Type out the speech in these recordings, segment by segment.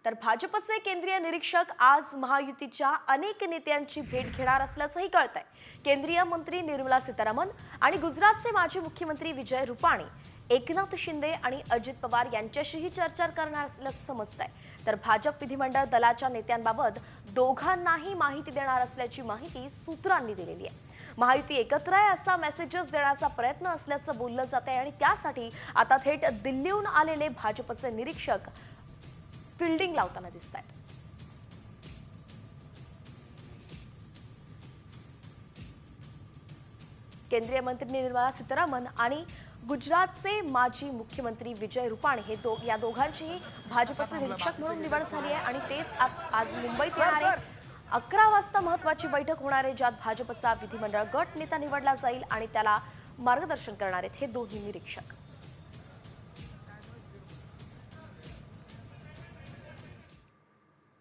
तर भाजपचे केंद्रीय निरीक्षक आज महायुतीच्या अनेक नेत्यांची भेट घेणार असल्याचंही कळतंय। केंद्रीय मंत्री निर्मला सीतारामन आणि गुजरातचे माजी मुख्यमंत्री विजय रुपाणी, एकनाथ शिंदे आणि अजित पवार यांच्याशीही चर्चा करणार असल्याचं समजतंय। तर भाजप विधिमंडळ दलाच्या नेत्यांबाबत दोघांनाही माहिती देणार असल्याची माहिती सूत्रांनी दिलेली आहे। महायुती एकत्र आहे असा मेसेजेस देण्याचा प्रयत्न असल्याचं बोललं जात आहे आणि त्यासाठी आता थेट दिल्लीहून आलेले भाजपचे निरीक्षक फिल्डिंग लावताना दिसत आहेत। केंद्रीय मंत्री निर्मला सीतारामन आणि गुजरातचे माजी मुख्यमंत्री विजय रुपाणी या दोघांचीही भाजपचे निरीक्षक म्हणून निवड झाली आहे आणि तेच आज मुंबईत येणार आहे। 11 वाजता महत्त्वाची बैठक होणार आहे, ज्यात भाजपचा विधिमंडळ गट नेता निवडला जाईल आणि त्याला मार्गदर्शन करणार आहेत हे दोन्ही निरीक्षक।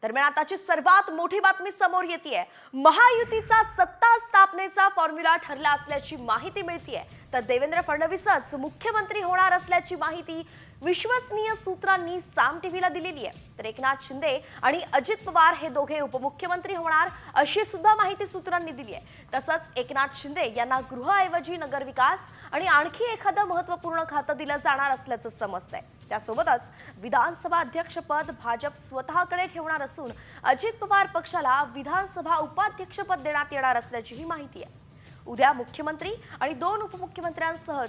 दरम्यान आताची सर्वात मोठी बातमी समोर येतेय। महायुतीचा सत्ता स्थापनेचा फॉर्म्युला ठरला असल्याची माहिती मिळतेय। तर देवेंद्र फडणवीसच मुख्यमंत्री होणार असल्याची माहिती विश्वसनीय सूत्रांनी साम टीव्हीला दिलेली आहे। तर एकनाथ शिंदे आणि अजित पवार हे दोघे उपमुख्यमंत्री होणार अशी सुद्धा माहिती सूत्रांनी दिली आहे। तसंच एकनाथ शिंदे यांना गृहऐवजी नगरविकास आणि आणखी एखादं महत्त्वपूर्ण खातं दिलं जाणार असल्याचं समजतंय। त्यासोबतच विधानसभा अध्यक्षपद भाजप स्वतःकडे ठेवणार असून अजित पवार पक्षाला विधानसभा उपाध्यक्षपद देण्यात येणार असल्याची माहिती आहे। उद्या मुख्यमंत्री आणि 2 उपमुख्यमंत्र्यांसह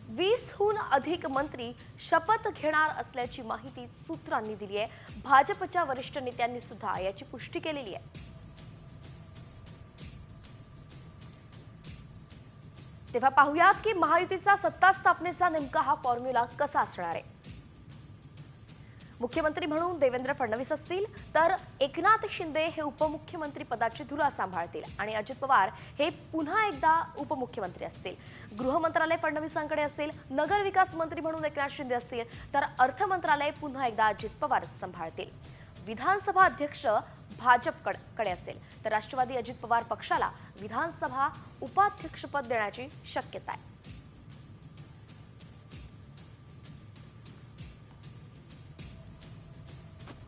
20हून अधिक मंत्री शपथ घेणार असल्याची माहिती सूत्रांनी दिली आहे। भाजपच्या वरिष्ठ नेत्यांनी सुद्धा याची पुष्टी केलेली आहे। तेव्हा पाहूयात की महायुतीचा सत्ता स्थापनेचा नेमका हा फॉर्म्युला कसा असणार आहे। मुख्यमंत्री म्हणून देवेंद्र फडणवीस असतील, तर एकनाथ शिंदे हे उपमुख्यमंत्री पदाची धुरा सांभाळतील आणि अजित पवार हे पुन्हा एकदा उपमुख्यमंत्री असतील। गृह मंत्रालय फडणवीसांकडे असेल, नगर विकास मंत्री म्हणून एकनाथ शिंदे असतील, तर अर्थ मंत्रालय पुन्हा एकदा अजित पवार सांभाळतील। विधानसभा अध्यक्ष भाजपकडे असेल, तर राष्ट्रवादी अजित पवार पक्षाला विधानसभा उपाध्यक्षपद देण्याची शक्यता आहे।